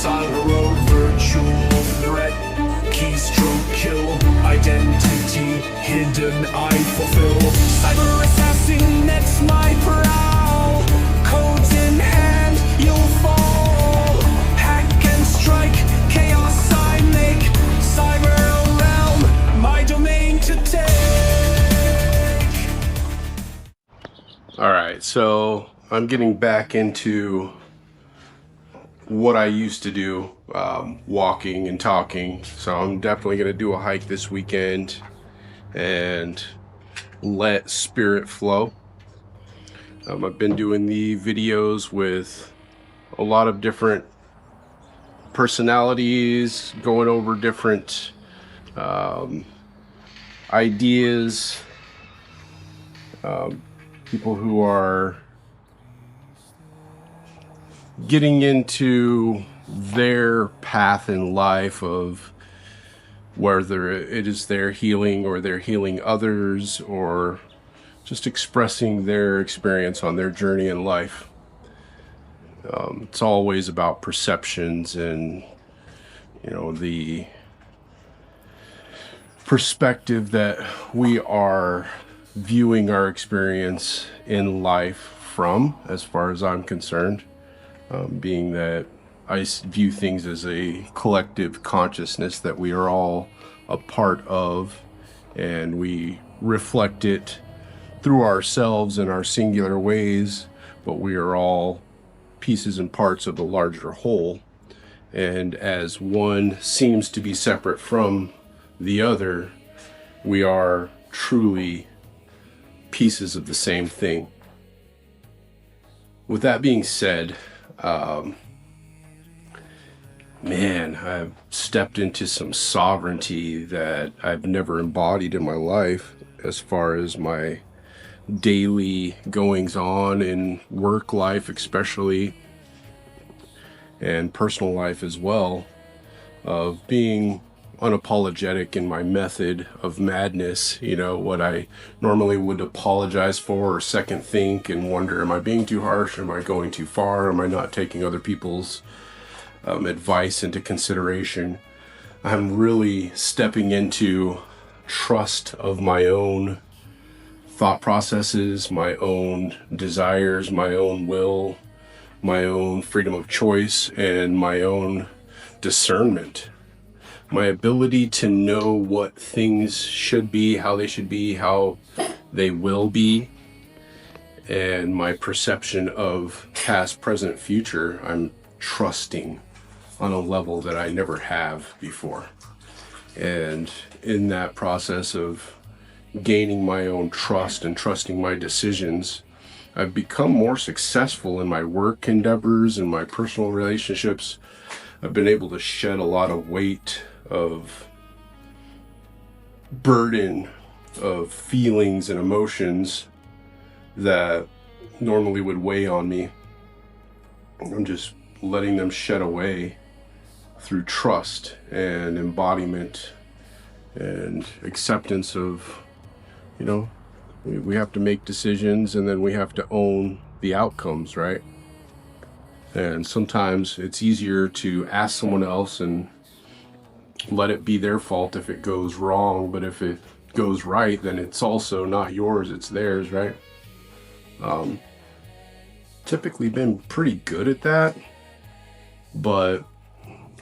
Cyber virtual threat, keystroke kill, identity hidden I fulfill. Cyber assassin, that's my prowl. Codes in hand, you'll fall. Hack and strike, chaos I make. Cyber realm, my domain to take. Alright, so I'm getting back into what I used to do, walking and talking. So I'm definitely going to do a hike this weekend and let spirit flow. I've been doing the videos with a lot of different personalities, going over different ideas, people who are getting into their path in life of whether it is their healing or they're healing others, or just expressing their experience on their journey in life. It's always about perceptions and, you know, the perspective that we are viewing our experience in life from, as far as I'm concerned. Being that I view things as a collective consciousness that we are all a part of, and we reflect it through ourselves in our singular ways, but we are all pieces and parts of the larger whole. And as one seems to be separate from the other, we are truly pieces of the same thing. With that being said, man, I've stepped into some sovereignty that I've never embodied in my life, as far as my daily goings on in work life especially, and personal life as well, of being unapologetic in my method of madness. You know, what I normally would apologize for or second think and wonder, am I being too harsh? Am I going too far? Am I not taking other people's advice into consideration? I'm really stepping into trust of my own thought processes, my own desires, my own will, my own freedom of choice, and my own discernment. My ability to know what things should be, how they will be, and my perception of past, present, future, I'm trusting on a level that I never have before. And in that process of gaining my own trust and trusting my decisions, I've become more successful in my work endeavors and my personal relationships. I've been able to shed a lot of weight of burden of feelings and emotions that normally would weigh on me. I'm just letting them shed away through trust and embodiment and acceptance of, you know, we have to make decisions and then we have to own the outcomes, right? And sometimes it's easier to ask someone else and let it be their fault if it goes wrong, but if it goes right, then it's also not yours, it's theirs, right? Typically been pretty good at that, but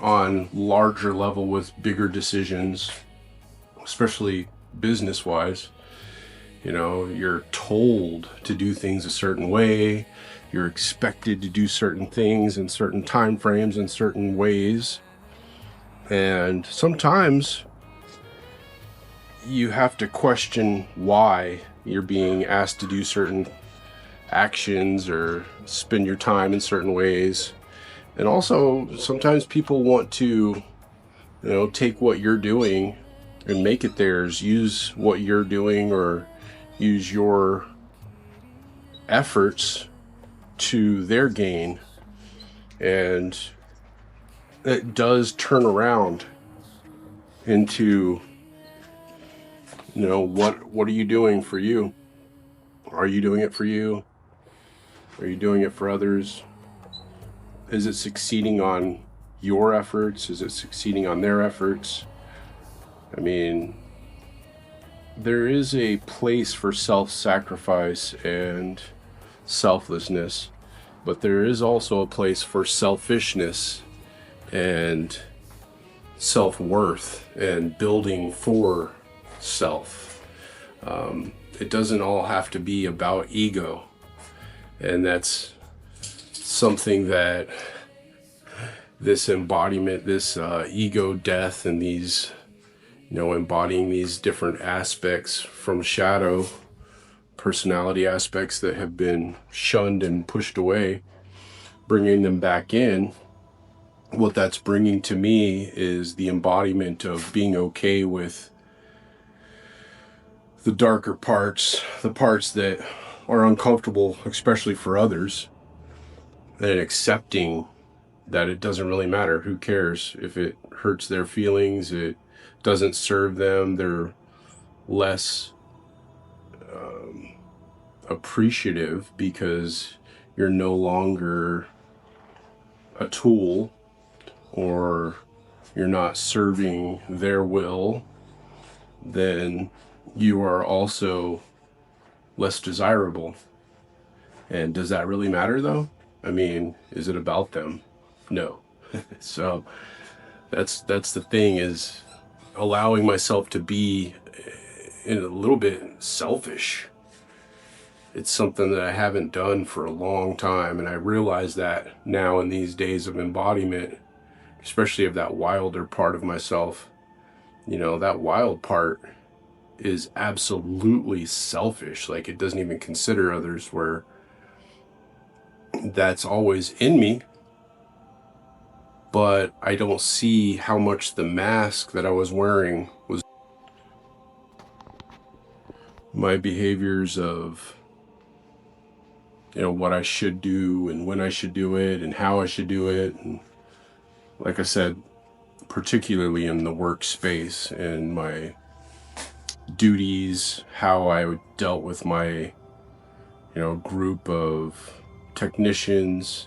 on larger level with bigger decisions, especially business wise, you know, you're told to do things a certain way, you're expected to do certain things in certain time frames in certain ways. And sometimes you have to question why you're being asked to do certain actions or spend your time in certain ways. And also, sometimes people want to, you know, take what you're doing and make it theirs, use what you're doing or use your efforts to their gain. And it does turn around into, you know, what are you doing for you? Are you doing it for you? Are you doing it for others? Is it succeeding on your efforts? Is it succeeding on their efforts? I mean, there is a place for self-sacrifice and selflessness, but there is also a place for selfishness and self-worth and building for self. It doesn't all have to be about ego, and that's something that this embodiment, this ego death, and these, embodying these different aspects from shadow, personality aspects that have been shunned and pushed away, bringing them back in. What that's bringing to me is the embodiment of being okay with the darker parts, the parts that are uncomfortable, especially for others, and accepting that it doesn't really matter. Who cares if it hurts their feelings? It doesn't serve them. They're less appreciative because you're no longer a tool, or you're not serving their will. Then you are also less desirable. And does that really matter though? I mean, is it about them? No. So that's the thing, is allowing myself to be in a little bit selfish. It's something that I haven't done for a long time, and I realize that now in these days of embodiment, especially of that wilder part of myself. That wild part is absolutely selfish. Like, it doesn't even consider others, where that's always in me, but I don't see how much the mask that I was wearing was my behaviors of, what I should do and when I should do it and how I should do it. And like I said, particularly in the workspace and my duties, how I dealt with my, group of technicians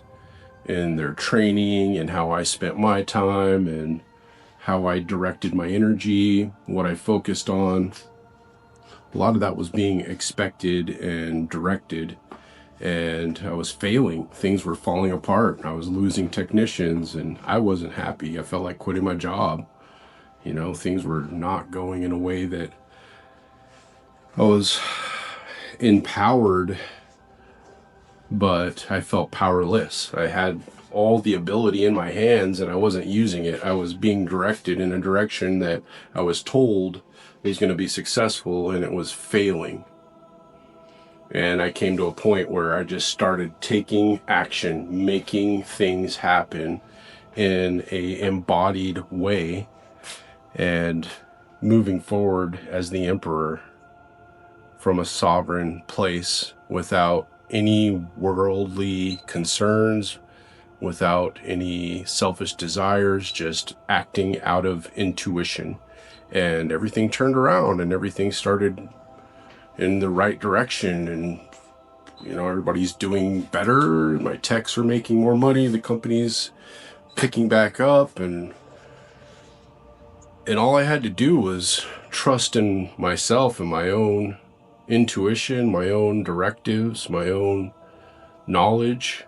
and their training, and how I spent my time and how I directed my energy, what I focused on. A lot of that was being expected and directed, and I was failing. Things were falling apart. I was losing technicians, and I wasn't happy. I felt like quitting my job. Things were not going in a way that I was empowered, but I felt powerless. I had all the ability in my hands and I wasn't using it. I was being directed in a direction that I was told was going to be successful, and it was failing. And I came to a point where I just started taking action, making things happen in a embodied way, and moving forward as the emperor from a sovereign place, without any worldly concerns, without any selfish desires, just acting out of intuition. And everything turned around, and everything started in the right direction, and everybody's doing better. My techs are making more money, the company's picking back up, and all I had to do was trust in myself and my own intuition, my own directives, my own knowledge,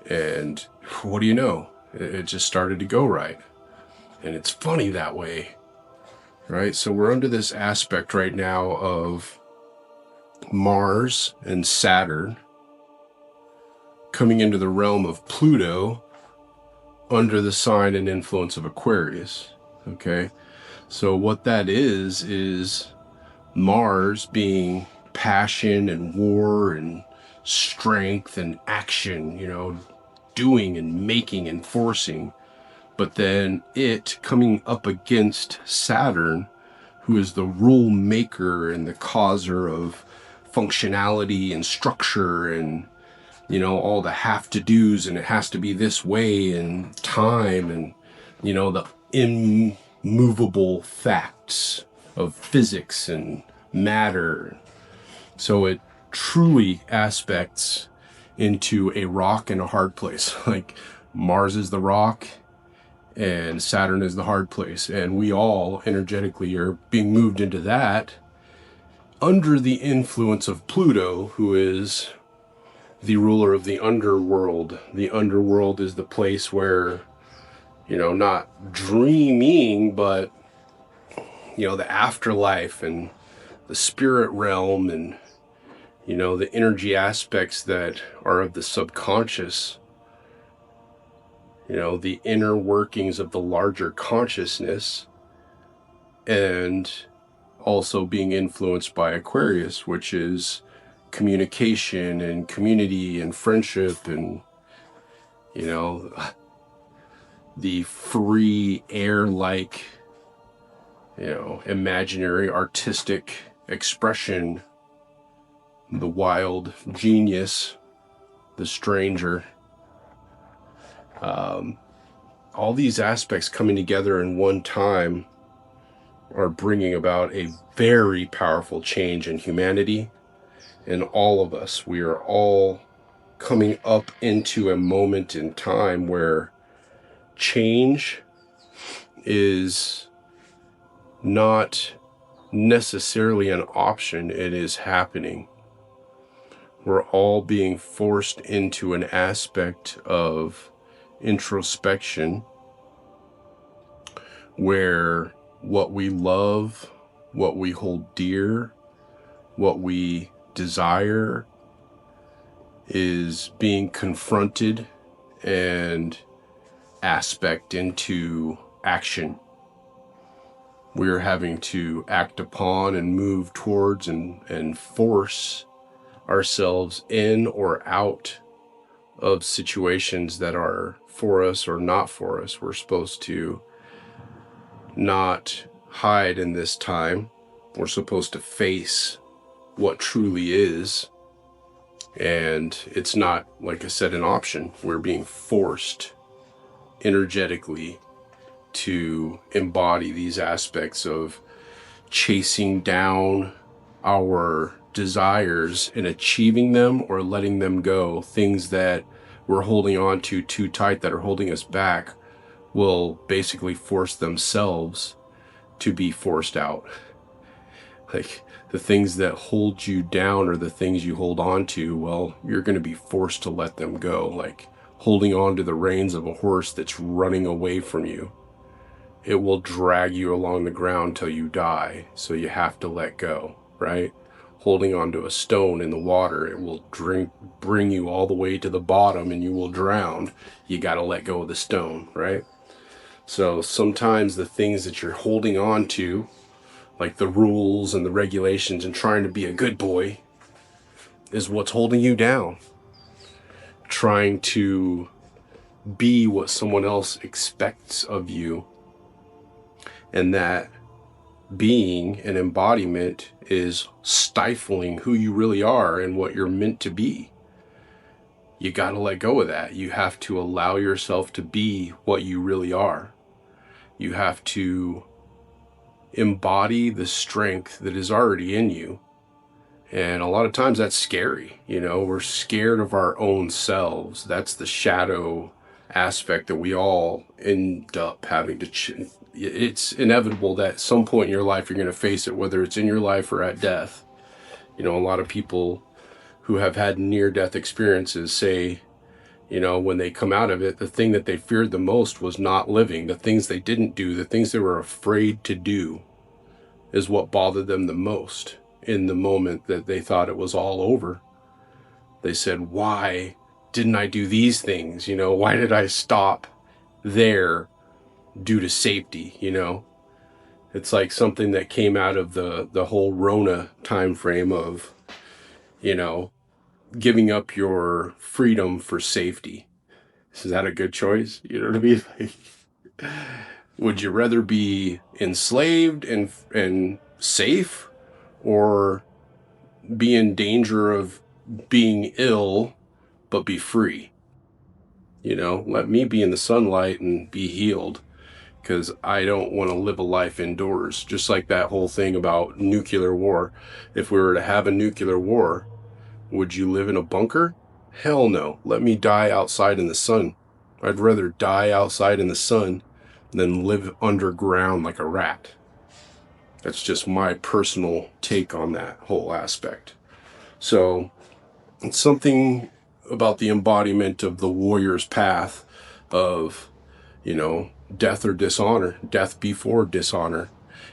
and what do you know? It just started to go right. And it's funny that way, right? So we're under this aspect right now of Mars and Saturn coming into the realm of Pluto under the sign and influence of Aquarius. Okay, so what that is Mars being passion and war and strength and action, doing and making and forcing. But then it coming up against Saturn, who is the rule maker and the causer of functionality and structure, and all the have to do's, and it has to be this way, and time, and the immovable facts of physics and matter. So it truly aspects into a rock and a hard place. Like, Mars is the rock and Saturn is the hard place, and we all energetically are being moved into that under the influence of Pluto, who is the ruler of the underworld. The underworld is the place where, not dreaming, but, the afterlife and the spirit realm and, the energy aspects that are of the subconscious, the inner workings of the larger consciousness, and also being influenced by Aquarius, which is communication and community and friendship and, the free air-like, imaginary artistic expression, the wild genius, the stranger. All these aspects coming together in one time are bringing about a very powerful change in humanity. And all of us, we are all coming up into a moment in time where change is not necessarily an option, it is happening. We're all being forced into an aspect of introspection where what we love, what we hold dear, what we desire is being confronted and aspect into action. We're having to act upon and move towards and force ourselves in or out of situations that are for us or not for us. We're supposed to not hide in this time. We're supposed to face what truly is. And it's not, like I said, an option. We're being forced energetically to embody these aspects of chasing down our desires and achieving them or letting them go. Things that we're holding on to too tight that are holding us back will basically force themselves to be forced out. Like the things that hold you down or the things you hold on to, well, you're going to be forced to let them go. Like holding on to the reins of a horse that's running away from you. It will drag you along the ground till you die. So you have to let go, right? Holding onto a stone in the water, it will bring you all the way to the bottom and you will drown. You got to let go of the stone, right? So sometimes the things that you're holding on to, like the rules and the regulations and trying to be a good boy, is what's holding you down. Trying to be what someone else expects of you. And that being an embodiment is stifling who you really are and what you're meant to be. You got to let go of that. You have to allow yourself to be what you really are. You have to embody the strength that is already in you. And a lot of times that's scary. We're scared of our own selves. That's the shadow aspect that we all end up having to it's inevitable that at some point in your life you're going to face it, whether it's in your life or at death. A lot of people who have had near-death experiences say, when they come out of it, the thing that they feared the most was not living. The things they didn't do, the things they were afraid to do is what bothered them the most in the moment that they thought it was all over. They said, why didn't I do these things? Why did I stop there due to safety? It's like something that came out of the whole Rona time frame of, giving up your freedom for safety. Is that a good choice? You know what I mean? Like, would you rather be enslaved and safe, or be in danger of being ill but be free? Let me be in the sunlight and be healed, because I don't want to live a life indoors. Just like that whole thing about nuclear war. If we were to have a nuclear war, would you live in a bunker? Hell no. Let me die outside in the sun. I'd rather die outside in the sun than live underground like a rat. That's just my personal take on that whole aspect. So it's something about the embodiment of the warrior's path of, death or dishonor, death before dishonor.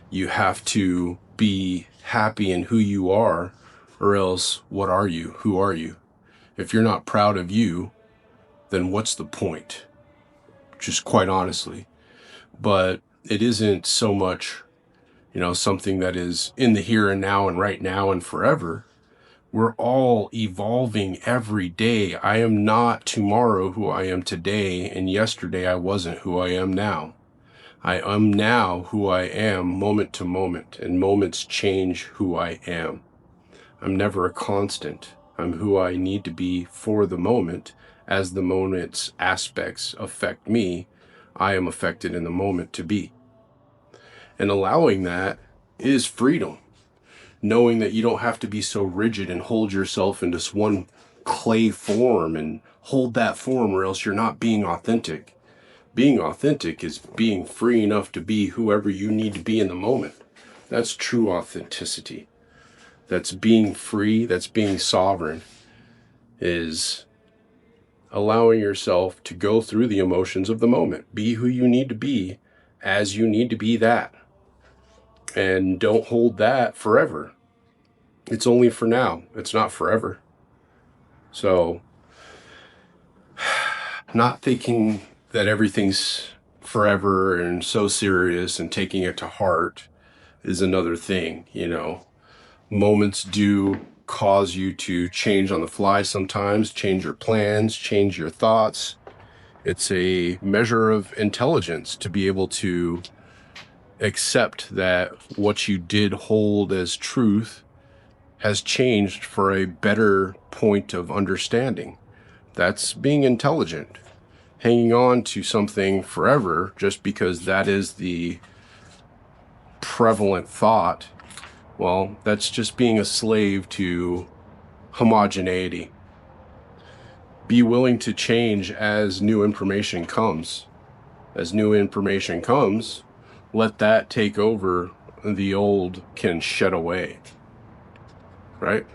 You have to be happy in who you are, or else what are you? Who are you? If you're not proud of you, then what's the point? Just quite honestly. But it isn't so much, something that is in the here and now and right now and forever. We're all evolving every day. I am not tomorrow who I am today, and yesterday I wasn't who I am now. I am now who I am moment to moment, and moments change who I am. I'm never a constant. I'm who I need to be for the moment. As the moment's aspects affect me, I am affected in the moment to be. And allowing that is freedom. Knowing that you don't have to be so rigid and hold yourself in this one clay form and hold that form, or else you're not being authentic. Being authentic is being free enough to be whoever you need to be in the moment. That's true authenticity. That's being free, that's being sovereign, is allowing yourself to go through the emotions of the moment. Be who you need to be as you need to be that. And don't hold that forever. It's only for now. It's not forever. So, not thinking that everything's forever and so serious and taking it to heart is another thing, Moments do cause you to change on the fly sometimes, change your plans, change your thoughts. It's a measure of intelligence to be able to accept that what you did hold as truth has changed for a better point of understanding. That's being intelligent. Hanging on to something forever just because that is the prevalent thought, well, that's just being a slave to homogeneity. Be willing to change as new information comes. As new information comes, let that take over. The old can shed away. Right?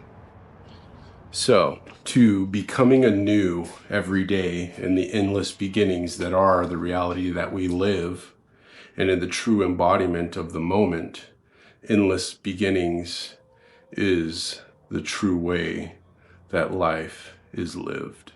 So, to becoming anew every day in the endless beginnings that are the reality that we live, and in the true embodiment of the moment, endless beginnings is the true way that life is lived.